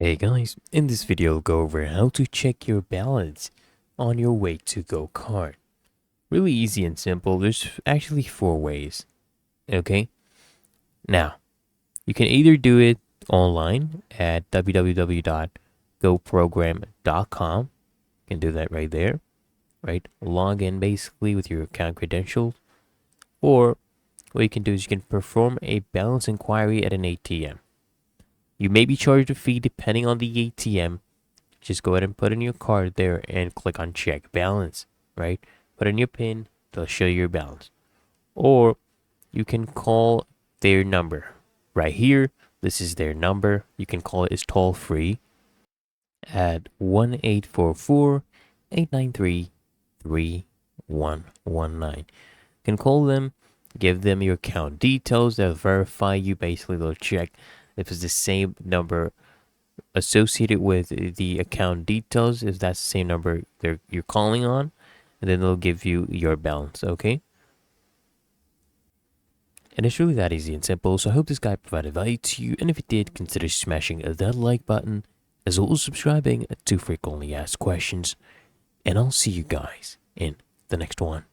Hey guys, in this video I'll go over how to check your balance on your Way2GO card. Really easy and simple. There's actually 4 ways. Okay? Now, you can either do it online at www.goprogram.com. You can do that right there. Right? Log in basically with your account credentials. Or what you can do is you can perform a balance inquiry at an ATM. You may be charged a fee depending on the ATM. Just go ahead and put in your card there and click on check balance, right? Put in your PIN, they'll show you your balance. Or you can call their number right here. This is their number. You can call it, it's toll free at 1-844-893-3119. You can call them, give them your account details. They'll verify you. Basically, they'll check if it's the same number associated with the account details, if that's the same number you're calling on, and then they'll give you your balance. Okay, and it's really that easy and simple. So I hope this guide provided value to you, and if it did, consider smashing that like button as well as subscribing to frequently asked questions, and I'll see you guys in the next one.